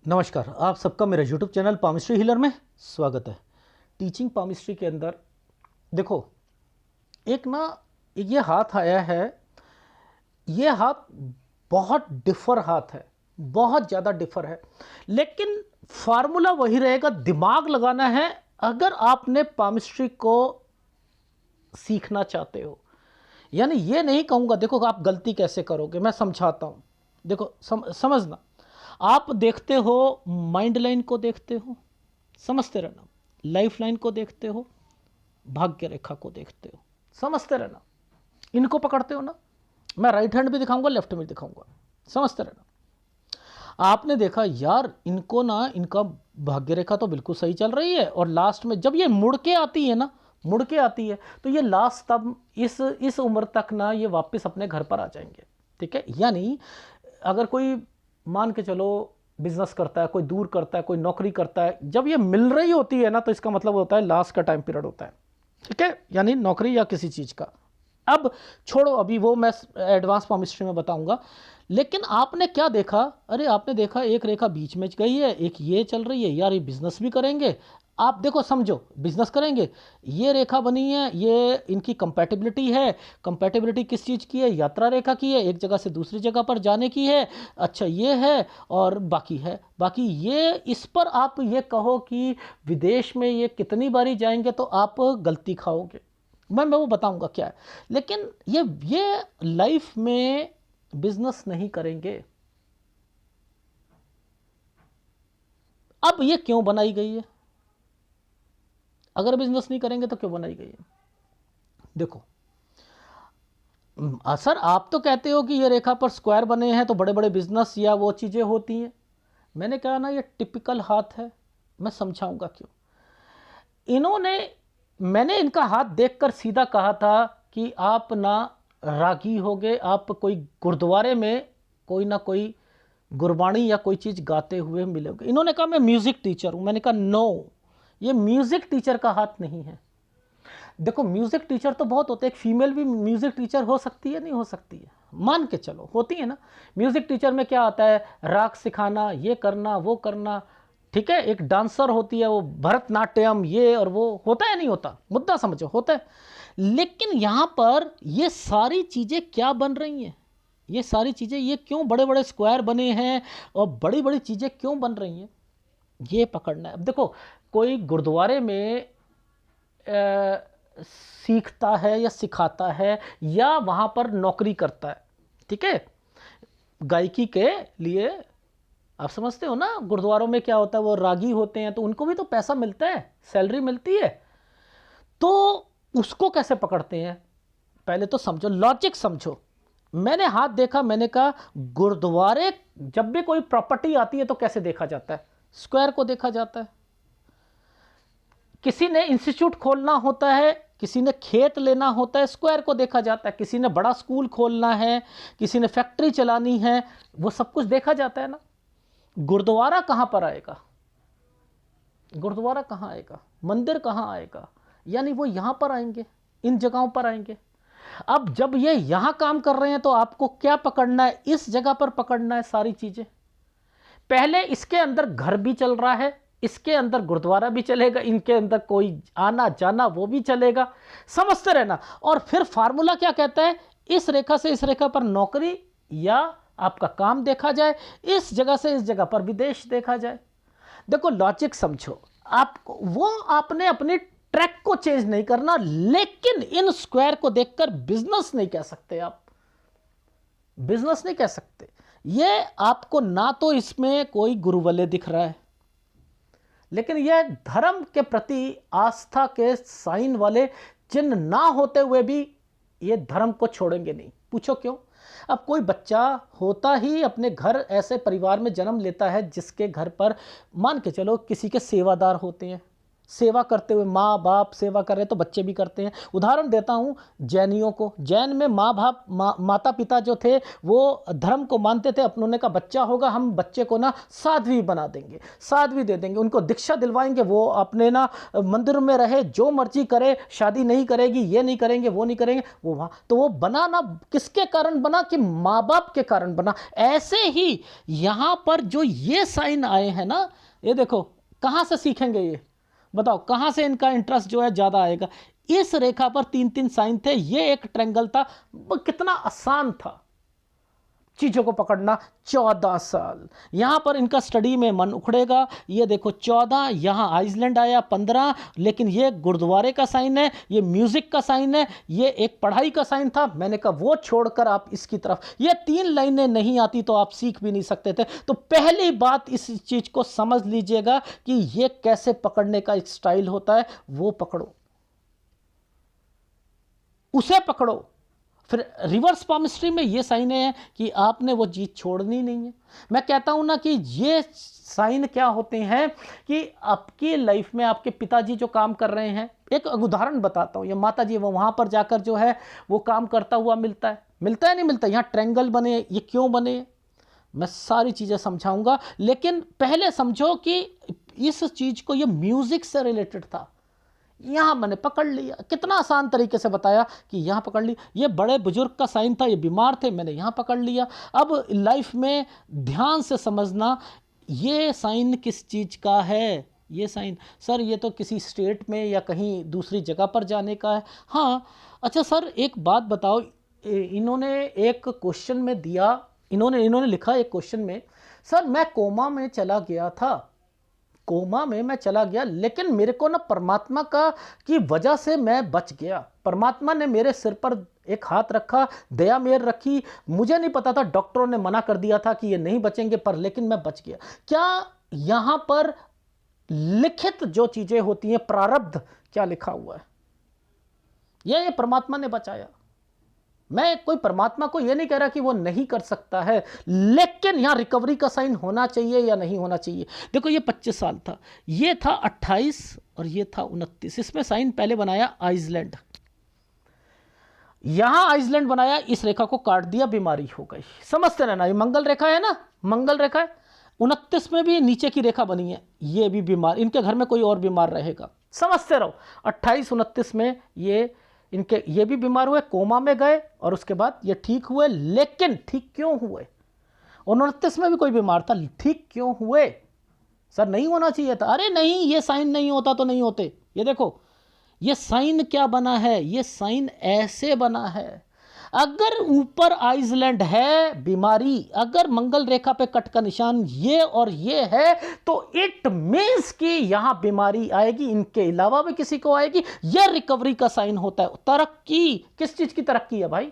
नमस्कार, आप सबका मेरे YouTube चैनल पामिस्ट्री हीलर में स्वागत है। टीचिंग पामिस्ट्री के अंदर देखो, एक ना ये हाथ आया है। ये हाथ बहुत डिफर हाथ है, बहुत ज़्यादा डिफर है, लेकिन फार्मूला वही रहेगा। दिमाग लगाना है अगर आपने पामिस्ट्री को सीखना चाहते हो। यानी ये नहीं कहूँगा, देखो आप गलती कैसे करोगे, मैं समझाता हूँ। देखो समझना, आप देखते हो माइंड लाइन को देखते हो, समझते रहना। लाइफ लाइन को देखते हो, भाग्य रेखा को देखते हो, समझते रहना। इनको पकड़ते हो ना, मैं राइट हैंड भी दिखाऊंगा, लेफ्ट में दिखाऊंगा, समझते रहना। आपने देखा यार, इनको ना, इनका भाग्य रेखा तो बिल्कुल सही चल रही है, और लास्ट में जब ये मुड़ के आती है ना, मुड़ के आती है, तो ये लास्ट तब इस उम्र तक ना ये वापस अपने घर पर आ जाएंगे। ठीक है, यानी अगर कोई मान के चलो बिजनेस करता है, कोई दूर करता है, कोई नौकरी करता है, जब ये मिल रही होती है ना, तो इसका मतलब होता है लास्ट का टाइम पीरियड होता है। ठीक है, यानी नौकरी या किसी चीज़ का। अब छोड़ो, अभी वो मैं एडवांस पामिस्ट्री में बताऊंगा। लेकिन आपने क्या देखा, अरे आपने देखा एक रेखा बीच में गई है, एक ये चल रही है, यार ये बिजनेस भी करेंगे। आप देखो, समझो, बिजनेस करेंगे, ये रेखा बनी है, ये इनकी कंपैटिबिलिटी है। कंपैटिबिलिटी किस चीज़ की है? यात्रा रेखा की है, एक जगह से दूसरी जगह पर जाने की है। अच्छा ये है, और बाकी है, बाकी ये, इस पर आप ये कहो कि विदेश में ये कितनी बारी जाएंगे, तो आप गलती खाओगे। मैं वो बताऊंगा क्या है। लेकिन ये लाइफ में बिजनेस नहीं करेंगे। अब ये क्यों बनाई गई है? अगर बिजनेस नहीं करेंगे तो क्यों बनाई गई है? देखो, सर आप तो कहते हो कि ये रेखा पर स्क्वायर बने हैं तो बड़े बड़े बिजनेस या वो चीज़ें होती हैं। मैंने कहा ना, ये टिपिकल हाथ है। मैं समझाऊंगा क्यों। इन्होंने, मैंने इनका हाथ देखकर सीधा कहा था कि आप ना रागी होगे, आप कोई गुरुद्वारे में कोई ना कोई गुरबाणी या कोई चीज़ गाते हुए मिलोगे। इन्होंने कहा मैं म्यूज़िक टीचर हूँ। मैंने कहा नो, ये म्यूज़िक टीचर का हाथ नहीं है। देखो, म्यूज़िक टीचर तो बहुत होते हैं, एक फीमेल भी म्यूज़िक टीचर हो सकती है, नहीं हो सकती है? मान के चलो होती है ना। म्यूज़िक टीचर में क्या आता है? राग सिखाना, ये करना, वो करना। ठीक है, एक डांसर होती है, वो भरतनाट्यम, ये और वो होता है, नहीं होता? मुद्दा समझो, होता है। लेकिन यहाँ पर ये सारी चीज़ें क्या बन रही हैं? ये सारी चीज़ें, ये क्यों बड़े बड़े स्क्वायर बने हैं और बड़ी बड़ी चीज़ें क्यों बन रही हैं, ये पकड़ना है। अब देखो, कोई गुरुद्वारे में सीखता है या सिखाता है या वहाँ पर नौकरी करता है, ठीक है, गायकी के लिए, आप समझते हो ना, गुरुद्वारों में क्या होता है, वो रागी होते हैं तो उनको भी तो पैसा मिलता है, सैलरी मिलती है। तो उसको कैसे पकड़ते हैं? पहले तो समझो, लॉजिक समझो। मैंने हाथ देखा, मैंने कहा गुरुद्वारे, जब भी कोई प्रॉपर्टी आती है तो कैसे देखा जाता है? स्क्वायर को देखा जाता है। किसी ने इंस्टीट्यूट खोलना होता है, किसी ने खेत लेना होता है, स्क्वायर को देखा जाता है। किसी ने बड़ा स्कूल खोलना है, किसी ने फैक्ट्री चलानी है, वो सब कुछ देखा जाता है ना। गुरुद्वारा कहां पर आएगा? गुरुद्वारा कहां आएगा? मंदिर कहां आएगा? यानी वो यहां पर आएंगे, इन जगहों पर आएंगे। अब जब ये यहां काम कर रहे हैं तो आपको क्या पकड़ना है? इस जगह पर पकड़ना है सारी चीजें। पहले इसके अंदर घर भी चल रहा है, इसके अंदर गुरुद्वारा भी चलेगा, इनके अंदर कोई आना जाना वो भी चलेगा, समझते रहना। और फिर फार्मूला क्या कहता है? इस रेखा से इस रेखा पर नौकरी या आपका काम देखा जाए, इस जगह से इस जगह पर विदेश देखा जाए। देखो, लॉजिक समझो। आपको वो, आपने अपनी ट्रैक को चेंज नहीं करना, लेकिन इन स्क्वायर को देखकर बिजनेस नहीं कह सकते आप। बिजनेस नहीं कह सकते। ये आपको ना तो इसमें कोई गुरुवलय दिख रहा है, लेकिन यह धर्म के प्रति आस्था के साइन वाले चिन्ह ना होते हुए भी ये धर्म को छोड़ेंगे नहीं। पूछो क्यों? अब कोई बच्चा होता ही अपने घर, ऐसे परिवार में जन्म लेता है जिसके घर पर मान के चलो किसी के सेवादार होते हैं, सेवा करते हुए, माँ बाप सेवा कर रहे हैं तो बच्चे भी करते हैं। उदाहरण देता हूँ जैनियों को। जैन में माता पिता जो थे वो धर्म को मानते थे। उन्होंने कहा बच्चा होगा, हम बच्चे को ना साध्वी बना देंगे, साध्वी दे देंगे, उनको दीक्षा दिलवाएंगे, वो अपने ना मंदिर में रहे, जो मर्जी करे, शादी नहीं करेगी, ये नहीं करेंगे, वो नहीं करेंगे। वो वहाँ तो वो बना ना किसके कारण बना कि माँ बाप के कारण बना। ऐसे ही यहाँ पर जो ये साइन आए हैं ना, ये देखो कहाँ से सीखेंगे ये, बताओ कहां से इनका इंटरेस्ट जो है ज्यादा आएगा। इस रेखा पर 3-3 साइन थे, ये एक ट्रायंगल था। कितना आसान था चीजों को पकड़ना। 14 साल यहां पर इनका स्टडी में मन उखड़ेगा। ये देखो 14, यहां आइसलैंड आया 15, लेकिन ये गुरुद्वारे का साइन है, ये म्यूजिक का साइन है, ये एक पढ़ाई का साइन था। मैंने कहा वो छोड़कर आप इसकी तरफ, ये 3 लाइनें नहीं आती तो आप सीख भी नहीं सकते थे। तो पहली बात इस चीज को समझ लीजिएगा कि ये कैसे पकड़ने का एक स्टाइल होता है, वो पकड़ो, उसे पकड़ो। फिर रिवर्स पामिस्ट्री में ये साइन है कि आपने वो चीज छोड़नी नहीं है। मैं कहता हूं ना कि ये साइन क्या होते हैं कि आपकी लाइफ में आपके पिताजी जो काम कर रहे हैं, एक उदाहरण बताता हूं, ये माता जी वो वहां पर जाकर जो है वो काम करता हुआ मिलता है, मिलता है नहीं मिलता, यहां ट्रायंगल बने, ये क्यों बने, मैं सारी चीजें समझाऊंगा। लेकिन पहले समझो कि इस चीज को, ये म्यूजिक से रिलेटेड था, यहां मैंने पकड़ लिया, कितना आसान तरीके से बताया कि यहां पकड़ लिया। ये बड़े बुजुर्ग का साइन था, ये बीमार थे, मैंने यहां पकड़ लिया। अब लाइफ में ध्यान से समझना, ये साइन किस चीज का है। ये साइन सर ये तो किसी स्टेट में या कहीं दूसरी जगह पर जाने का है। हाँ अच्छा सर एक बात बताओ, इन्होंने एक क्वेश्चन में दिया, इन्होंने लिखा एक क्वेश्चन में, सर मैं कोमा में चला गया था, कोमा में मैं चला गया, लेकिन मेरे को ना परमात्मा का की वजह से मैं बच गया। परमात्मा ने मेरे सिर पर एक हाथ रखा, दया मेर रखी, मुझे नहीं पता था, डॉक्टरों ने मना कर दिया था कि ये नहीं बचेंगे, पर लेकिन मैं बच गया। क्या यहां पर लिखित जो चीजें होती हैं, प्रारब्ध क्या लिखा हुआ है, ये परमात्मा ने बचाया। मैं कोई परमात्मा को यह नहीं कह रहा कि वो नहीं कर सकता है, लेकिन यहां रिकवरी का साइन होना चाहिए या नहीं होना चाहिए। देखो ये 25 साल था, ये था 28 और ये था 29। इसमें साइन पहले बनाया आइसलैंड, यहां आइसलैंड बनाया, इस रेखा को काट दिया, बीमारी हो गई। समझते रहना, ये मंगल रेखा है ना, मंगल रेखा है। 29 में भी नीचे की रेखा बनी है, ये भी बीमार, इनके घर में कोई और बीमार रहेगा, समझते रहो। 28-29 में ये भी बीमार हुए, कोमा में गए और उसके बाद ये ठीक हुए। लेकिन ठीक क्यों हुए? 29 में भी कोई बीमार था, ठीक क्यों हुए? सर नहीं होना चाहिए था। अरे नहीं, ये साइन नहीं होता तो नहीं होते। ये देखो ये साइन क्या बना है, ये साइन ऐसे बना है। अगर ऊपर आइसलैंड है, बीमारी, अगर मंगल रेखा पे कट का निशान ये और ये है, तो इट मींस कि यहां बीमारी आएगी, इनके अलावा भी किसी को आएगी। यह रिकवरी का साइन होता है। तरक्की, किस चीज की तरक्की है भाई,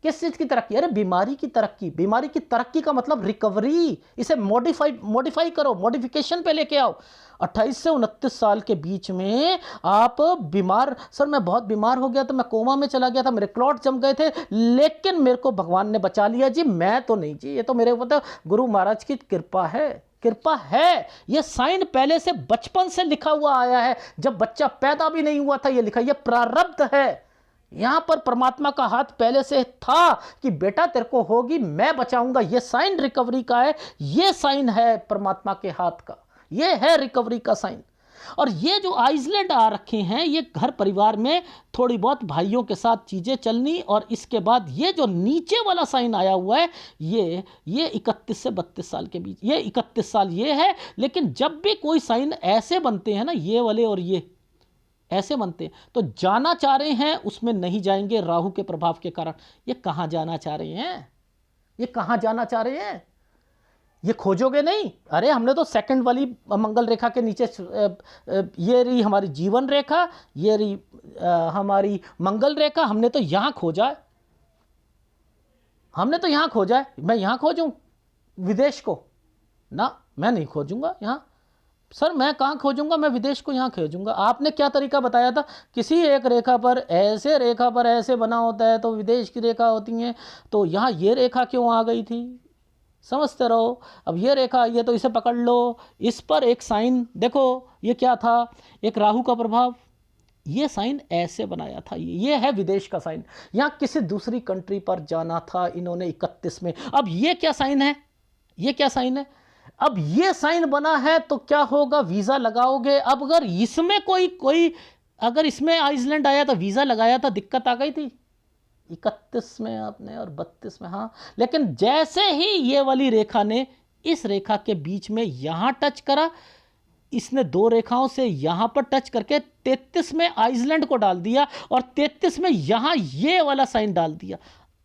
किस चीज की तरक्की? अरे बीमारी की तरक्की। बीमारी की तरक्की का मतलब रिकवरी, इसे मॉडिफाई करो, मॉडिफिकेशन पे लेके आओ। 28 से 29 साल के बीच में आप बीमार, सर मैं बहुत बीमार हो गया था, मैं कोमा में चला गया था, मेरे क्लॉट जम गए थे, लेकिन मेरे को भगवान ने बचा लिया जी, मैं तो नहीं जी, ये तो मेरे मतलब गुरु महाराज की कृपा है, कृपा है। ये साइन पहले से बचपन से लिखा हुआ आया है, जब बच्चा पैदा भी नहीं हुआ था ये लिखा, ये प्रारब्ध है। यहां पर परमात्मा का हाथ पहले से था कि बेटा तेरे को होगी, मैं बचाऊंगा। ये साइन रिकवरी का है, ये साइन है परमात्मा के हाथ का, ये है रिकवरी का साइन। और ये जो आइसलैंड आ रखे हैं, ये घर परिवार में थोड़ी बहुत भाइयों के साथ चीजें चलनी। और इसके बाद ये जो नीचे वाला साइन आया हुआ है, ये 31 से 32 साल के बीच, ये 31 साल ये है। लेकिन जब भी कोई साइन ऐसे बनते हैं ना, ये वाले और ये ऐसे बनते हैं, तो जाना चाह रहे हैं उसमें नहीं जाएंगे राहु के प्रभाव के कारण। ये कहां जाना चाह रहे हैं, ये कहां जाना चाह रहे हैं, ये खोजोगे नहीं। अरे हमने तो सेकंड वाली मंगल रेखा के नीचे, ये रही हमारी जीवन रेखा, ये रही हमारी मंगल रेखा, हमने तो यहां खोजा है, हमने तो यहां खोजा है। मैं यहां खोजूं विदेश को ना, मैं नहीं खोजूंगा यहां। सर मैं कहाँ खोजूंगा, मैं विदेश को यहाँ खोजूंगा। आपने क्या तरीका बताया था, किसी एक रेखा पर ऐसे, रेखा पर ऐसे बना होता है तो विदेश की रेखा होती हैं, तो यहाँ ये रेखा क्यों आ गई थी? समझते रहो। अब ये रेखा, ये तो इसे पकड़ लो, इस पर एक साइन देखो, ये क्या था, एक राहु का प्रभाव, ये साइन ऐसे बनाया था, ये है विदेश का साइन, यहाँ किसी दूसरी कंट्री पर जाना था इन्होंने 31 में। अब ये क्या साइन है, ये क्या साइन है, अब ये साइन बना है तो क्या होगा, वीजा लगाओगे। अब अगर इसमें कोई कोई अगर इसमें आइसलैंड आया तो वीजा लगाया था, दिक्कत आ गई थी 31 में आपने और 32 में, हाँ। लेकिन जैसे ही ये वाली रेखा ने इस रेखा के बीच में यहां टच करा, इसने दो रेखाओं से यहां पर टच करके 33 में आइसलैंड को डाल दिया और 33 में यहां ये वाला साइन डाल दिया।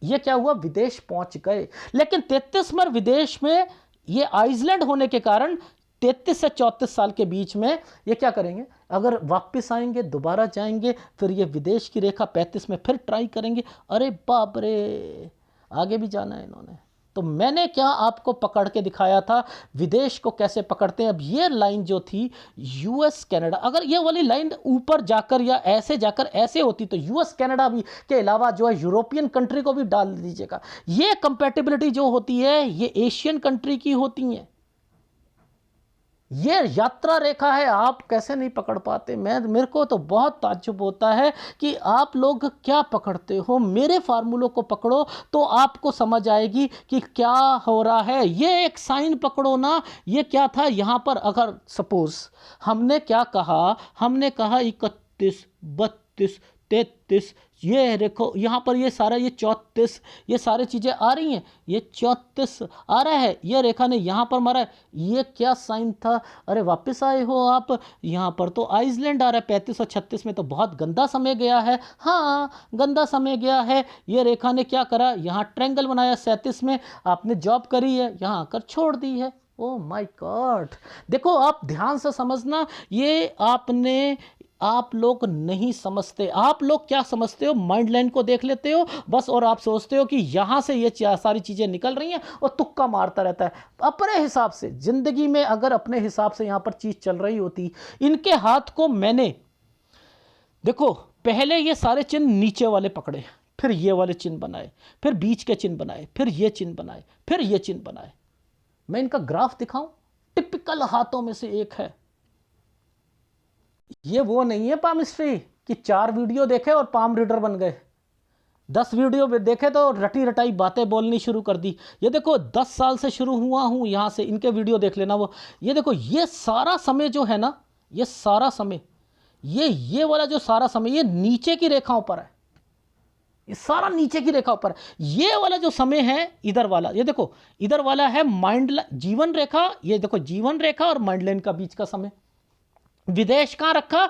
ये क्या हुआ, विदेश पहुंच गए। लेकिन 33 में विदेश में ये आइसलैंड होने के कारण 33 से 34 साल के बीच में ये क्या करेंगे, अगर वापस आएंगे दोबारा जाएंगे, फिर ये विदेश की रेखा 35 में फिर ट्राई करेंगे। अरे बाप रे, आगे भी जाना है इन्होंने। तो मैंने क्या आपको पकड़ के दिखाया था विदेश को कैसे पकड़ते हैं। अब ये लाइन जो थी यूएस कनाडा, अगर ये वाली लाइन ऊपर जाकर या ऐसे जाकर ऐसे होती तो यूएस कनाडा भी के अलावा जो है यूरोपियन कंट्री को भी डाल दीजिएगा। ये कंपैटिबिलिटी जो होती है ये एशियन कंट्री की होती है। ये यात्रा रेखा है, आप कैसे नहीं पकड़ पाते। मेरे को तो बहुत ताज्जुब होता है कि आप लोग क्या पकड़ते हो। मेरे फार्मूलों को पकड़ो तो आपको समझ आएगी कि क्या हो रहा है। ये एक साइन पकड़ो ना, ये क्या था यहाँ पर, अगर सपोज हमने क्या कहा, हमने कहा 31, 32, 33, ये देखो यहाँ पर ये सारा ये 34, ये सारी चीज़ें आ रही हैं, ये 34 आ रहा है, ये रेखा ने यहाँ पर मारा है। ये क्या साइन था, अरे वापस आए हो आप, यहाँ पर तो आइसलैंड आ रहा है। 35 और 36 में तो बहुत गंदा समय गया है, हाँ गंदा समय गया है। ये रेखा ने क्या करा, यहाँ ट्रायंगल बनाया। 37 में आपने जॉब करी है, यहाँ आकर छोड़ दी है। ओ माय गॉड, देखो आप ध्यान से समझना, ये आप लोग नहीं समझते। आप लोग क्या समझते हो, माइंड लाइन को देख लेते हो बस, और आप सोचते हो कि यहां से ये सारी चीजें निकल रही हैं और तुक्का मारता रहता है अपने हिसाब से। जिंदगी में अगर अपने हिसाब से यहां पर चीज चल रही होती, इनके हाथ को मैंने देखो पहले ये सारे चिन्ह नीचे वाले पकड़े, फिर ये वाले चिन्ह बनाए, फिर बीच के चिन्ह बनाए, फिर ये चिन्ह बनाए, फिर ये चिन्ह बनाए। मैं इनका ग्राफ दिखाऊं, टिपिकल हाथों में से एक है। ये वो नहीं है पामिस्ट्री कि 4 वीडियो देखे और पाम रीडर बन गए, 10 वीडियो देखे तो रटी रटाई बातें बोलनी शुरू कर दी। ये देखो 10 साल से शुरू हुआ हूं यहां से, इनके वीडियो देख लेना। वो ये देखो, ये सारा समय जो है ना, ये सारा समय, ये वाला जो सारा समय ये नीचे की रेखाओं पर है, ये सारा नीचे की रेखा पर। ये वाला जो समय है इधर वाला, ये देखो इधर वाला है माइंड जीवन रेखा, ये देखो जीवन रेखा और माइंड लाइन का बीच का समय। विदेश कहाँ रखा,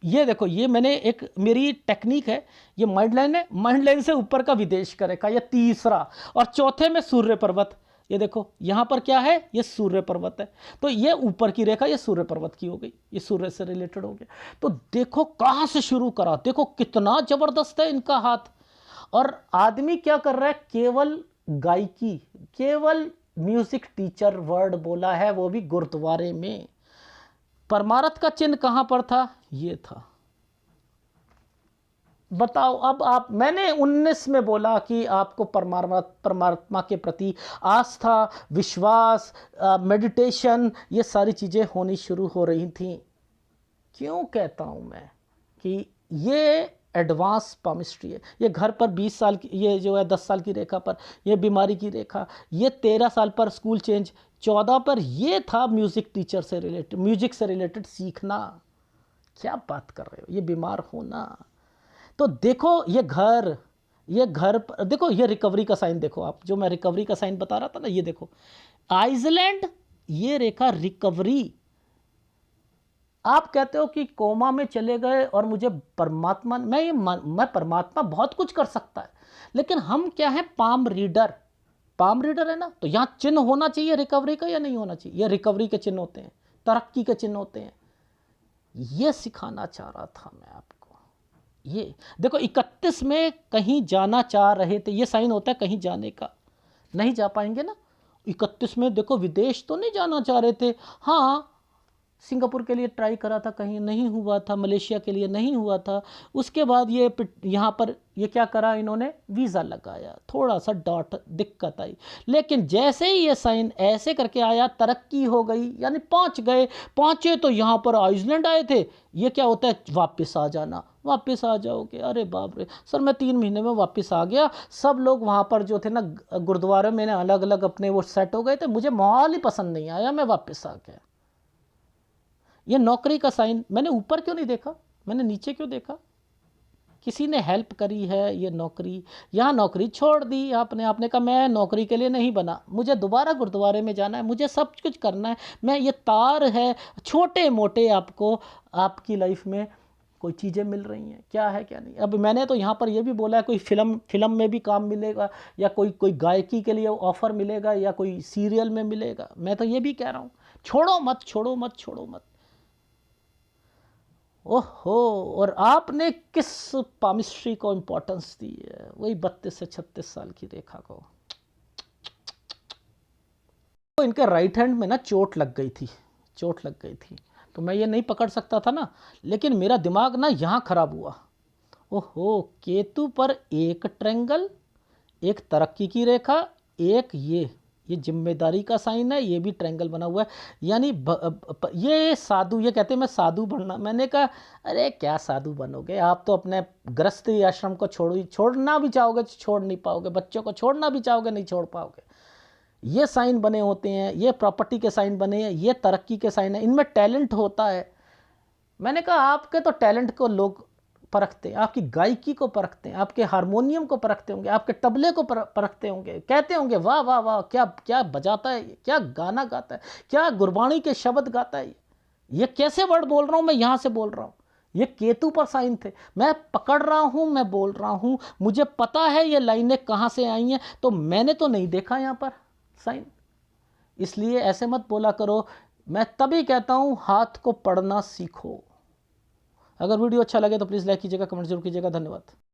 ये देखो, ये मैंने एक मेरी टेक्निक है, ये माइंड लाइन है, माइंड लाइन से ऊपर का विदेश का रेखा, ये तीसरा, और चौथे में सूर्य पर्वत। ये देखो यहां पर क्या है, ये सूर्य पर्वत है, तो ये ऊपर की रेखा ये सूर्य पर्वत की हो गई, ये सूर्य से रिलेटेड हो गया। तो देखो कहां से शुरू करा, देखो कितना जबरदस्त है इनका हाथ। और आदमी क्या कर रहा है, केवल गायकी, केवल म्यूजिक टीचर वर्ड बोला है, वो भी गुरुद्वारे में। परमारथ का चिन्ह कहां पर था, ये था। बताओ अब आप, मैंने 19 में बोला कि आपको परमात्मा के प्रति आस्था, विश्वास, मेडिटेशन, ये सारी चीजें होनी शुरू हो रही थी। क्यों कहता हूं मैं कि ये एडवांस पामिस्ट्री है। ये घर पर 20 साल की, ये जो है 10 साल की रेखा पर ये बीमारी की रेखा, ये 13 साल पर स्कूल चेंज, 14 पर ये था म्यूजिक टीचर से रिलेटेड, म्यूजिक से रिलेटेड सीखना। क्या बात कर रहे हो, ये बीमार होना। तो देखो ये घर पर देखो, ये रिकवरी का साइन देखो आप, जो मैं रिकवरी का साइन बता रहा था ना, ये देखो आइसलैंड, ये रेखा रिकवरी। आप कहते हो कि कोमा में चले गए और मुझे परमात्मा, मैं परमात्मा बहुत कुछ कर सकता है, लेकिन हम क्या है, पाम रीडर है ना। तो यहां चिन्ह होना चाहिए रिकवरी का या नहीं होना चाहिए, ये रिकवरी के चिन्ह होते हैं, तरक्की के चिन्ह होते हैं। ये सिखाना चाह रहा था मैं आपको। ये देखो 31 में कहीं जाना चाह रहे थे, ये साइन होता है कहीं जाने का, नहीं जा पाएंगे ना। 31 में देखो विदेश तो नहीं जाना चाह रहे थे, हाँ सिंगापुर के लिए ट्राई करा था, कहीं नहीं हुआ था, मलेशिया के लिए नहीं हुआ था। उसके बाद ये यहाँ पर ये क्या करा, इन्होंने वीज़ा लगाया, थोड़ा सा डॉट दिक्कत आई, लेकिन जैसे ही ये साइन ऐसे करके आया तरक्की हो गई, यानी पहुँच गए। पहुँचे तो यहाँ पर आइसलैंड आए थे, ये क्या होता है, वापस आ जाना, वापस आ जाओगे। अरे बाप रे सर, मैं 3 महीने में वापस आ गया। सब लोग वहाँ पर जो थे ना गुरुद्वारे में ना अलग अलग अपने वो सेट हो गए थे, मुझे माहौल ही पसंद नहीं आया, मैं वापस आ गया। ये नौकरी का साइन मैंने ऊपर क्यों नहीं देखा, मैंने नीचे क्यों देखा? किसी ने हेल्प करी है ये नौकरी, यहाँ नौकरी छोड़ दी आपने कहा मैं नौकरी के लिए नहीं बना, मुझे दोबारा गुरुद्वारे में जाना है, मुझे सब कुछ करना है। मैं ये तार है, छोटे मोटे आपको आपकी लाइफ में कोई चीज़ें मिल रही हैं, क्या है क्या नहीं। अब मैंने तो यहाँ पर ये भी बोला है कोई फिल्म में भी काम मिलेगा, या कोई गायकी के लिए ऑफ़र मिलेगा, या कोई सीरियल में मिलेगा। मैं तो ये भी कह रहा हूँ, छोड़ो मत, छोड़ो मत, छोड़ो मत। ओहो, और आपने किस पामिस्ट्री को इम्पोर्टेंस दी है, वही 32 से 36 साल की रेखा को। तो इनके राइट हैंड में ना चोट लग गई थी, चोट लग गई थी, तो मैं ये नहीं पकड़ सकता था ना, लेकिन मेरा दिमाग ना यहाँ खराब हुआ। ओहो, केतु पर एक ट्रेंगल, एक तरक्की की रेखा, एक ये जिम्मेदारी का साइन है, ये भी ट्रायंगल बना हुआ है। यानी ये साधु, ये कहते हैं मैं साधु बनना। मैंने कहा अरे क्या साधु बनोगे आप, तो अपने गृहस्थी आश्रम को छोड़ना भी चाहोगे छोड़ नहीं पाओगे, बच्चों को छोड़ना भी चाहोगे नहीं छोड़ पाओगे। ये साइन बने होते हैं, ये प्रॉपर्टी के साइन बने हैं, ये तरक्की के साइन है, इनमें टैलेंट होता है। मैंने कहा आपके तो टैलेंट को लोग परखते हैं, आपकी गायकी को परखते हैं, आपके हारमोनियम को परखते होंगे, आपके तबले को परखते होंगे, कहते होंगे वाह वाह वाह क्या क्या बजाता है, क्या गाना गाता है, क्या गुरबाणी के शब्द गाता है, ये कैसे वर्ड बोल रहा हूँ मैं, यहाँ से बोल रहा हूँ। ये केतु पर साइन थे, मैं पकड़ रहा हूँ, मैं बोल रहा हूँ, मुझे पता है ये लाइनें कहाँ से आई हैं, तो मैंने तो नहीं देखा यहाँ पर साइन। इसलिए ऐसे मत बोला करो। मैं तभी कहता हूँ हाथ को पढ़ना सीखो। अगर वीडियो अच्छा लगे तो प्लीज़ लाइक कीजिएगा, कमेंट जरूर कीजिएगा। धन्यवाद।